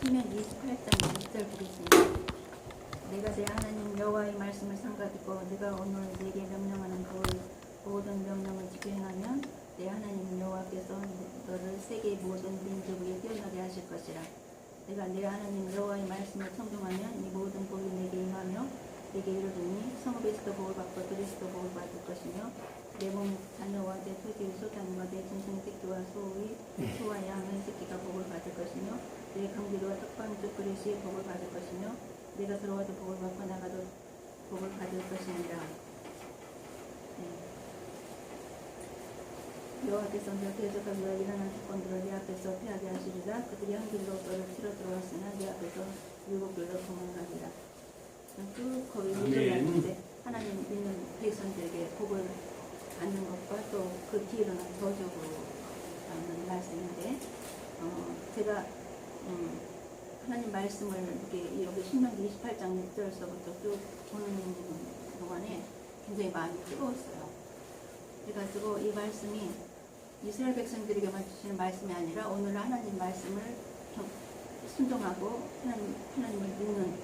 신명기 28장 6절 그랬습니다. 내가 내 하나님 여호와의 말씀을 삼가듣고 내가 오늘 내게 명령하는 그 모든 명령을 지켜 행하면 내 하나님 여호와께서 너를 세계의 모든 민족 위에 뛰어나게 하실 것이라. 내가 내 하나님 여호와의 말씀을 청종하면 이 모든 복이 내게 임하며 내게 이르르니 성읍에서도 복을 받고 들에서도 복을 받을 것이며 내 몸 자녀와 내 토지의 소산과 내 짐승의 새끼와 소와 양의 새끼가 복을 받을 것이며 내 강비로와 떡방쪽 그릇이 복을 받을 것이며 내가 들어와도 복을 받고 나가도 복을 받을 것이니라. 여호와께서 내 대적하기가 일어난 사건들을 내 앞에서 패하게 하시리라. 그들이 한 길로 너를 치러 들어왔으나 내 앞에서 일곱 길로 도망가리라. 쭉 거기 일어났는데 하나님 믿는 백성들에게 복을 받는 것과 또 그 뒤로는 저주라는 말씀인데 제가 하나님 말씀을 이렇게 여기 신명기 28장 6절서부터 쭉 보는 동안에 굉장히 마음이 뜨거웠어요. 그래가지고 이 말씀이 이스라엘 백성들에게만 주시는 말씀이 아니라 오늘 하나님 말씀을 순종하고 하나님을 믿는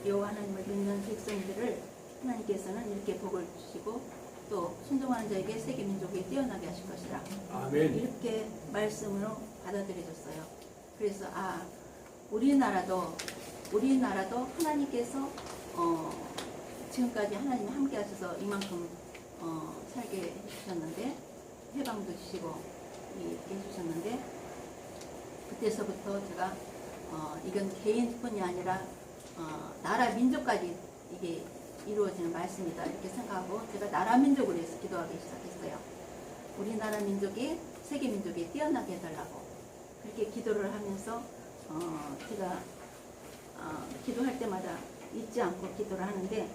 여호와 하나님을 믿는 백성들을 하나님께서는 이렇게 복을 주시고 또 순종하는 자에게 세계 민족이 뛰어나게 하실 것이라. 아멘. 이렇게 말씀으로 받아들여졌어요. 그래서 우리나라도 하나님께서 지금까지 하나님이 함께 하셔서 이만큼 살게 해주셨는데 해방도 주시고 이렇게 해주셨는데 그때서부터 제가 이건 개인뿐이 아니라 나라 민족까지 이게 이루어지는 말씀이다 이렇게 생각하고 제가 나라 민족을 위해서 기도하기 시작했어요. 우리나라 민족이 세계 민족이 뛰어나게 해달라고 그렇게 기도를 하면서 제가 기도할 때마다 잊지 않고 기도를 하는데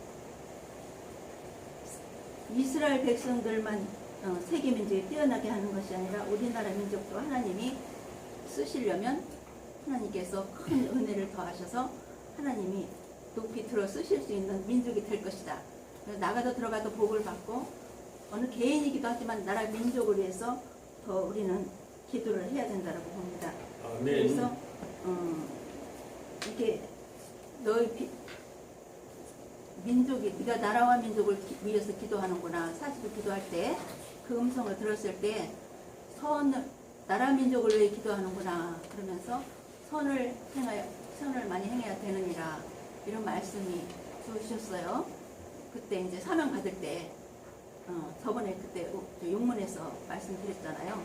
이스라엘 백성들만 세계 민족이 뛰어나게 하는 것이 아니라 우리나라 민족도 하나님이 쓰시려면 하나님께서 큰 은혜를 더하셔서 하나님이 높이 들어 쓰실 수 있는 민족이 될 것이다. 나가도 들어가도 복을 받고 어느 개인이기도 하지만 나라 민족을 위해서 더 우리는 기도를 해야 된다고 봅니다. 아멘. 그래서 이게 너희 민족이 네가 나라와 민족을 위해서 기도하는구나. 사실 기도할 때 그 음성을 들었을 때 나라 민족을 위해 기도하는구나. 그러면서 선을 많이 행해야 되느니라. 이런 말씀이 주셨어요. 그때 이제 사명 받을 때 저번에 그때 용문에서 말씀드렸잖아요.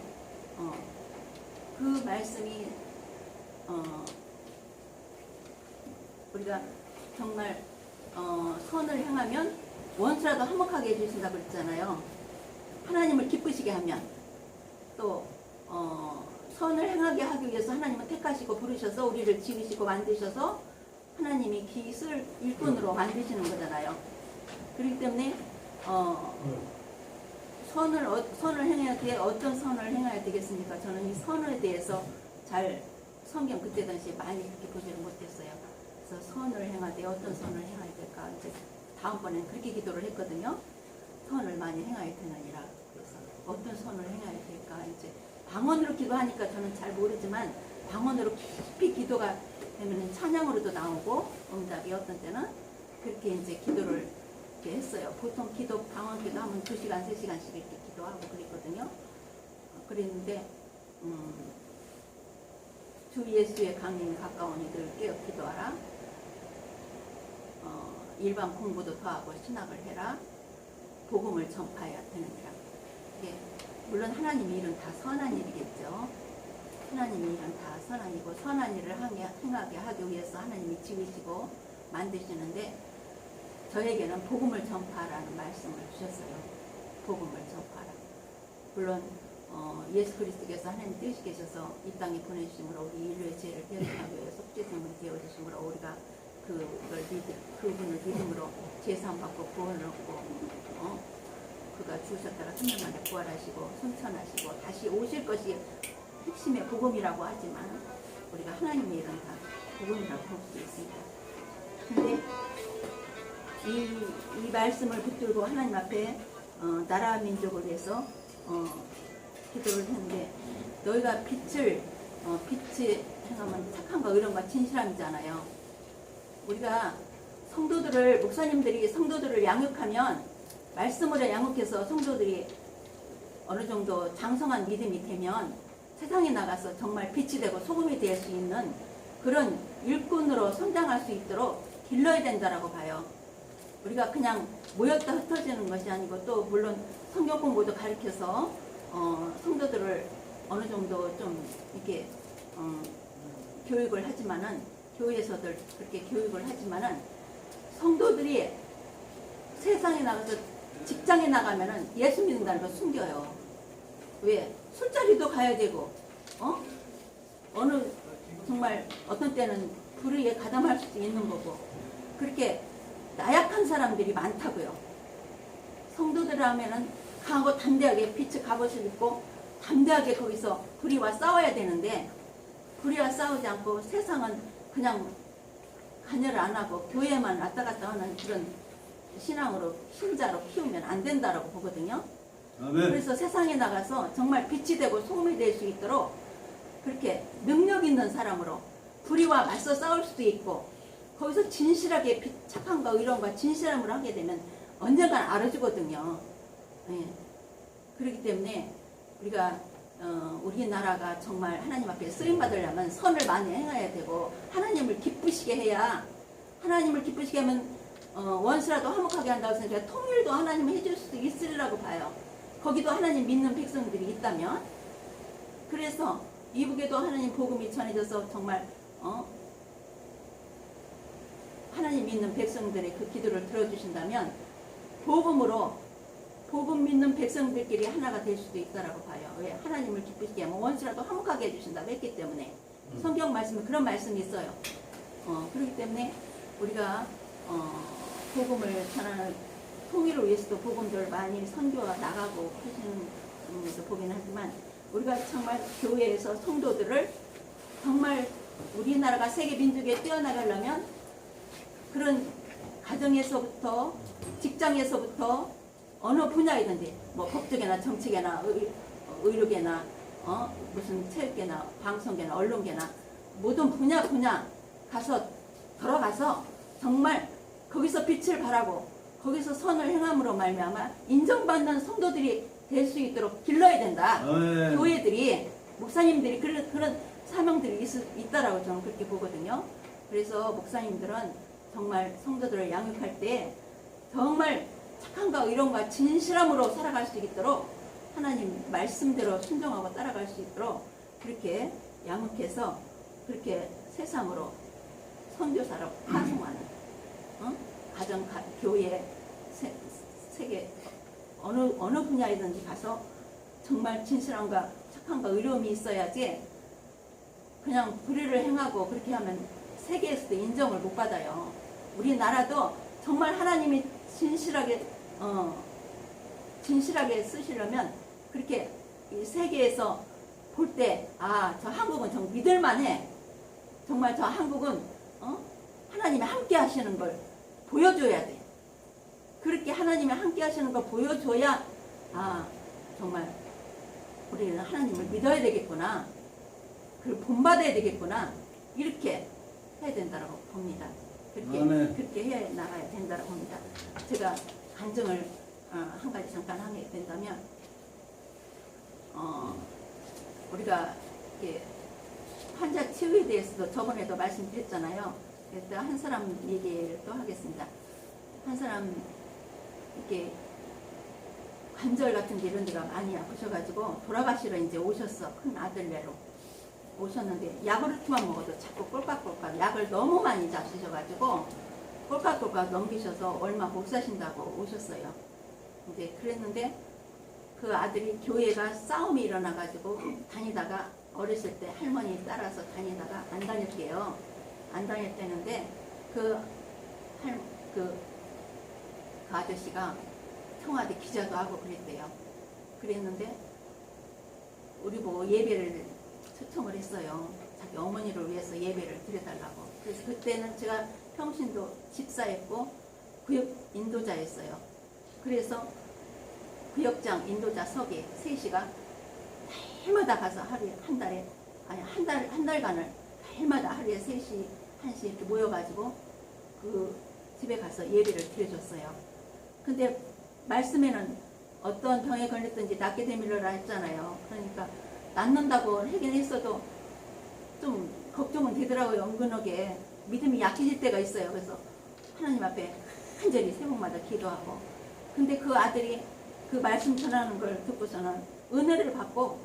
그 말씀이 우리가 정말 선을 행하면 원수라도 화목하게 해주신다고 그랬잖아요. 하나님을 기쁘시게 하면 또 선을 행하게 하기 위해서 하나님은 택하시고 부르셔서 우리를 지으시고 만드셔서 하나님이 기술 일꾼으로 만드시는 거잖아요. 그렇기 때문에 선을 행해야 돼. 어떤 선을 행해야 되겠습니까? 저는 이 선에 대해서 잘 성경 그때 당시에 많이 그렇게 보지를 못했어요. 그래서 선을 행하되 어떤 선을 행해야 될까? 이제 다음번엔 그렇게 기도를 했거든요. 선을 많이 행해야 되느니라. 그래서 어떤 선을 행해야 될까? 이제 방언으로 기도하니까 저는 잘 모르지만 방언으로 깊이 기도가 되면 찬양으로도 나오고 응답이 어떤 때는 그렇게 이제 기도를 이렇게 했어요. 보통 방언 기도 하면 2시간, 3시간씩 이렇게 기도하고 그랬거든요. 그랬는데 주 예수의 강림이 가까운 이들 깨어 기도하라. 일반 공부도 더하고 신학을 해라. 복음을 전파해야 되느니라. 이게 물론 하나님의 일은 다 선한 일이겠죠. 하나님의 일은 다 선한 일이고 선한 일을 행하게 하기 위해서 하나님이 지으시고 만드시는데 저에게는 복음을 전파하라는 말씀을 주셨어요. 복음을 전파하라. 물론 예수 그리스도께서 하나님 뜻이 계셔서 이 땅에 보내주심으로 우리 인류의 죄를 대속하기 위해 속죄제물이 되어주심으로 우리가 그분을 믿음으로 제사함받고 구원을 얻고 그가 죽으셨다가 3년 만에 부활하시고 승천하시고 다시 오실 것이 핵심의 복음이라고 하지만 우리가 하나님의 일은 다 복음이라고 볼 수 있습니다. 근데 이 말씀을 붙들고 하나님 앞에 나라 민족을 위해서 기도를 했는데 너희가 빛을 빛이 행하면 착한 거 이런 거 진실함이잖아요. 우리가 성도들을 목사님들이 성도들을 양육하면 말씀으로 양육해서 성도들이 어느 정도 장성한 믿음이 되면 세상에 나가서 정말 빛이 되고 소금이 될 수 있는 그런 일꾼으로 성장할 수 있도록 길러야 된다라고 봐요. 우리가 그냥 모였다 흩어지는 것이 아니고 또 물론 성경 공부도 가르쳐서 성도들을 어느 정도 좀 이렇게 교육을 하지만은 교회에서들 그렇게 교육을 하지만은 성도들이 세상에 나가서 직장에 나가면은 예수 믿는다는 걸 숨겨요. 왜? 술자리도 가야 되고, 어느 정말 어떤 때는 불의에 가담할 수도 있는 거고 그렇게 나약한 사람들이 많다고요. 성도들 하면은 강하고 담대하게 빛의 갑옷을 입고 담대하게 거기서 불의와 싸워야 되는데 불의와 싸우지 않고 세상은 그냥 관여를 안 하고 교회만 왔다 갔다 하는 그런 신앙으로 신자로 키우면 안 된다라고 보거든요. 아멘. 그래서 세상에 나가서 정말 빛이 되고 소금이 될 수 있도록 그렇게 능력 있는 사람으로 불의와 맞서 싸울 수도 있고 거기서 진실하게 착한 거 이런 거 진실함으로 하게 되면 언젠간 알아주거든요. 예. 그렇기 때문에 우리가 우리나라가 정말 하나님 앞에 쓰임 받으려면 선을 많이 행해야 되고 하나님을 기쁘시게 해야 하나님을 기쁘시게 하면 원수라도 화목하게 한다고 생각해 통일도 하나님이 해줄 수도 있으리라고 봐요. 거기도 하나님 믿는 백성들이 있다면 그래서 이북에도 하나님 복음이 전해져서 정말 하나님 믿는 백성들의 그 기도를 들어주신다면 복음으로 복음 믿는 백성들끼리 하나가 될 수도 있다라고 봐요. 왜? 하나님을 기쁘시게 하면 원수라도 화목하게 해주신다고 했기 때문에 성경 말씀에 그런 말씀이 있어요. 그렇기 때문에 우리가 복음을 전하는 통일을 위해서도 복음들 많이 선교가 나가고 하시는 것도 보긴 하지만 우리가 정말 교회에서 성도들을 정말 우리나라가 세계 민족에 뛰어나가려면 그런 가정에서부터 직장에서부터 어느 분야이든지 뭐 법적이나 정치계나 의료계나 무슨 체육계나 방송계나 언론계나 모든 분야 가서 들어가서 정말 거기서 빛을 발하고 거기서 선을 행함으로 말미암아 인정받는 성도들이 될 수 있도록 길러야 된다. 교회들이 목사님들이 그런 사명들이 있다라고 저는 그렇게 보거든요. 그래서 목사님들은 정말 성도들을 양육할 때 정말 착한 거 이런 거 진실함으로 살아갈 수 있도록 하나님 말씀대로 순종하고 따라갈 수 있도록 그렇게 양육해서 그렇게 세상으로 선교사로 파송하는 가정, 교회, 세계 어느 분야이든지 가서 정말 진실함과 착함과 의로움이 있어야지 그냥 불의를 행하고 그렇게 하면 세계에서도 인정을 못 받아요. 우리나라도 정말 하나님이 진실하게 쓰시려면 그렇게 이 세계에서 볼 때 저 한국은 정말 믿을만해. 정말 저 한국은 하나님이 함께 하시는 걸 보여줘야 돼. 그렇게 하나님이 함께 하시는 걸 보여줘야 정말 우리는 하나님을 믿어야 되겠구나. 그걸 본받아야 되겠구나. 이렇게 해야 된다고 봅니다. 그렇게 해 나가야 된다고 봅니다. 제가 간증을 한 가지 잠깐 하게 된다면 우리가 환자 치유에 대해서도 저번에도 말씀드렸잖아요. 그래서 한 사람 얘기를 또 하겠습니다. 한 사람 이렇게 관절 같은 데 이런 데가 많이 아프셔가지고 돌아가시러 이제 오셨어. 큰 아들네로 오셨는데 야구르트만 먹어도 자꾸 꼴깍꼴깍 약을 너무 많이 잡수셔가지고 꼴깍꼴깍 넘기셔서 얼마 못 사신다고 오셨어요. 이제 그랬는데 그 아들이 교회가 싸움이 일어나가지고 다니다가 어렸을 때 할머니 따라서 다니다가 안 다녔대요. 안 다녔다는데 그 아저씨가 청와대 기자도 하고 그랬대요. 그랬는데 우리 보고 예배를 초청을 했어요. 자기 어머니를 위해서 예배를 드려달라고. 그래서 그때는 제가 평신도 집사였고 구역 인도자였어요. 그래서 구역장 인도자 서기 3시가 해마다 가서 하루에 한 달에 아니 한 달간을 매일마다 하루에 3시, 1시 이렇게 모여가지고 그 집에 가서 예배를 드려줬어요. 근데 말씀에는 어떤 병에 걸렸든지 낫게 되밀어라 했잖아요. 그러니까 낫는다고 하긴 했어도 좀 걱정은 되더라고요. 은근하게 믿음이 약해질 때가 있어요. 그래서 하나님 앞에 간절히 새벽마다 기도하고, 근데 그 아들이 그 말씀 전하는 걸 듣고서는 은혜를 받고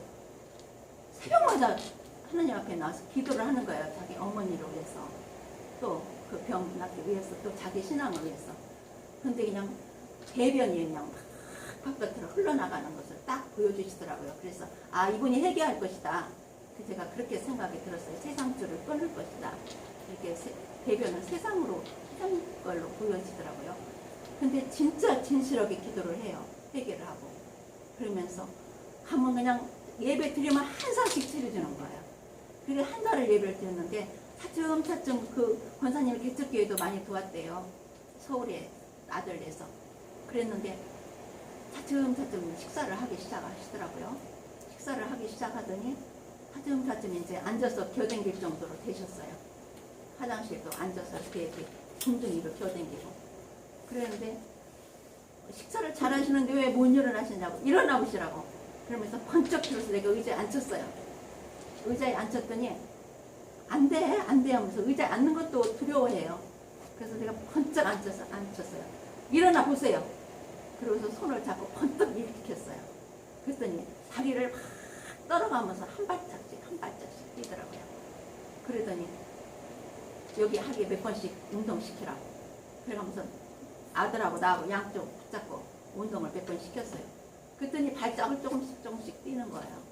새벽마다 하나님 앞에 나와서 기도를 하는 거예요. 자기 어머니를 위해서, 또 그 병 낫기 위해서, 또 자기 신앙을 위해서. 근데 그냥 대변이 그냥 바깥으로 흘러나가는 것을 딱 보여주시더라고요. 그래서 아, 이분이 회개할 것이다. 제가 그렇게 생각이 들었어요. 세상 줄을 끊을 것이다. 이렇게 대변은 세상 걸로 보여지더라고요. 근데 진짜 진실하게 기도를 해요. 회개를 하고. 그러면서 하면 그냥 예배 드리면 한 상씩 차려주는 거예요. 그게 한 달을 예배를 드렸는데 차츰차츰 그 권사님 개척교회도 많이 도왔대요. 서울에 아들 내서. 그랬는데 차츰차츰 식사를 하기 시작하시더라고요. 식사를 하기 시작하더니 차츰차츰 이제 앉아서 겨댕길 정도로 되셨어요. 화장실도 앉아서 이렇게 둥둥이로 겨댕기고. 그랬는데 식사를 잘 하시는데 왜 못 일어나시냐고, 일어나 보시라고. 그러면서 번쩍 들어서 내가 의자에 앉혔어요. 의자에 앉혔더니 안 돼 하면서 의자에 앉는 것도 두려워해요. 그래서 내가 번쩍 앉혔어요. 일어나 보세요. 그러고서 손을 잡고 번쩍 일으켰어요. 그랬더니 다리를 막 떨어가면서 한 발짝씩 뛰더라고요. 그러더니 여기 하루에 몇 번씩 운동시키라고. 그래가면서 아들하고 나하고 양쪽 붙잡고 운동을 몇 번 시켰어요. 그랬더니 발짝을 조금씩 뛰는 거예요.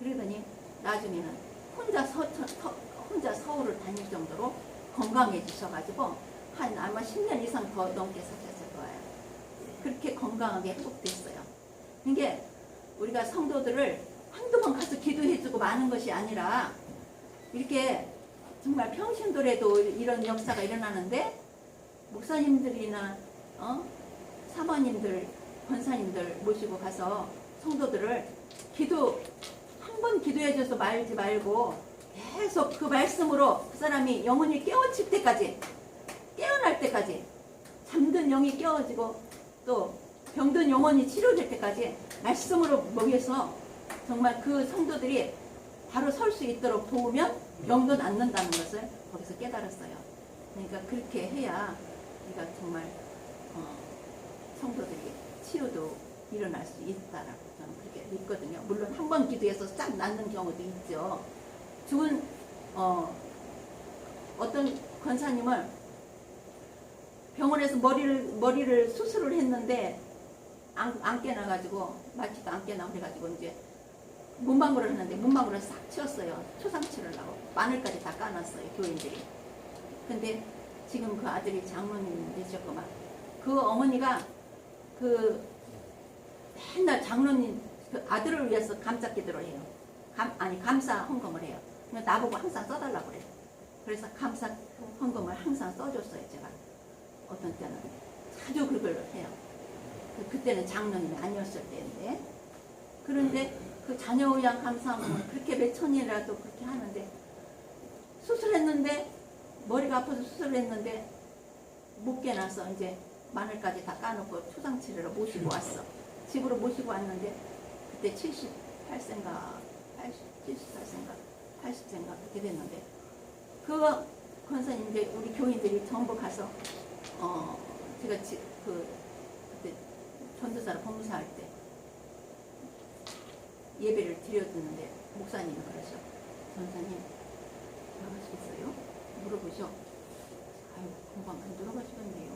그러더니 나중에는 혼자 서울을 다닐 정도로 건강해지셔가지고 아마 10년 이상 더 넘게 사셨을 거예요. 그렇게 건강하게 회복됐어요. 이게 우리가 성도들을 한두 번 가서 기도해주고 마는 것이 아니라 이렇게 정말 평신도래도 이런 역사가 일어나는데, 목사님들이나 사모님들, 권사님들 모시고 가서 성도들을 한 번 기도해줘서 말지 말고 계속 그 말씀으로 그 사람이 영혼이 깨어질 때까지, 깨어날 때까지, 잠든 영이 깨어지고 또 병든 영혼이 치료될 때까지 말씀으로 먹여서 정말 그 성도들이 바로 설 수 있도록 도우면 병도 낫는다는 것을 거기서 깨달았어요. 그러니까 그렇게 해야 우리가 정말 성도들이 치유도 일어날 수 있다라고 저는 그렇게 믿거든요. 물론 한 번 기도해서 싹 낫는 경우도 있죠. 죽은 어떤 권사님을 병원에서 머리를 수술을 했는데 안 깨나가지고, 마취도 안 깨나 그래가지고 이제 문방구를 하는데 문방구를 싹 치웠어요. 초상치를 하고 마늘까지 다 까놨어요, 교인들이. 근데 지금 그 아들이 장로님 되셨구만. 그 어머니가 그 맨날 장로님 그 아들을 위해서 감사 기도를 해요. 감사 헌금을 해요. 나보고 항상 써달라고 그래요. 그래서 감사 헌금을 항상 써줬어요, 제가. 어떤 때는 자주 그걸 해요. 그때는 장로님이 아니었을 때인데. 그런데 그 자녀 의양 감사 헌금을 그렇게 몇 천이라도 그렇게 하는데, 수술했는데 머리가 아파서 수술을 했는데 못 깨나서 이제 마늘까지 다 까놓고 초상치료로 모시고 왔어. 집으로 모시고 왔는데 그때 78세인가 78세인가 80세인가 그렇게 됐는데, 그 권사님 이제 우리 교인들이 전부 가서 제가 그때 전도사로 봉사할 때 예배를 드려주는데 목사님이 그러셔. 전사님 돌아가시겠어요? 물어보셔. 아유, 금방 안 돌아가시겠네요.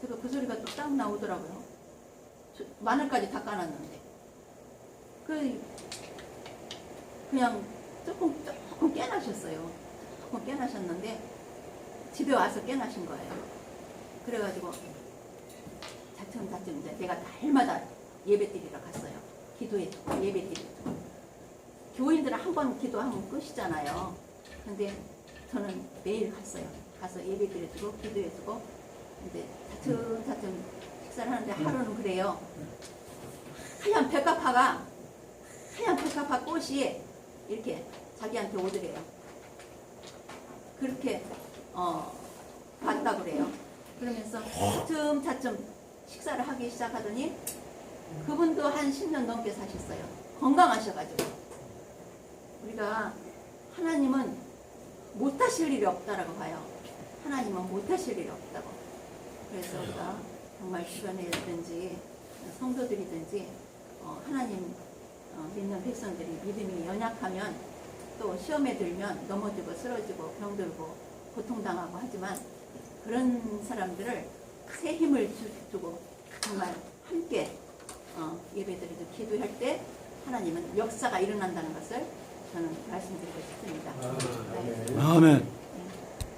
제가 그 소리가 또 딱 나오더라고요. 마늘까지 다 까놨는데. 그냥 조금 깨나셨어요. 조금 깨나셨는데 집에 와서 깨나신 거예요. 그래가지고 차츰 이제 내가 날마다 예배 드리러 갔어요. 기도해주고 예배 드리고. 교인들은 한 번 기도하면 끝이잖아요. 근데 저는 매일 갔어요. 가서 예배 드려주고 기도해주고 이제 차츰 식사를 하는데, 하루는 그래요. 하얀 백합화 꽃이 이렇게 자기한테 오더래요. 그렇게 봤다고 그래요. 그러면서 차츰 식사를 하기 시작하더니 그분도 한 10년 넘게 사셨어요. 건강하셔가지고. 우리가 하나님은 못하실 일이 없다라고 봐요. 하나님은 못하실 일이 없다고. 그래서 우리가 정말 주변에든지 성도들이든지 하나님 믿는 백성들이 믿음이 연약하면 또 시험에 들면 넘어지고 쓰러지고 병들고 고통당하고 하지만 그런 사람들을 새 힘을 주고 정말 함께 예배드리고 기도할 때 하나님은 역사가 일어난다는 것을 저는 말씀드리고 싶습니다. 아멘.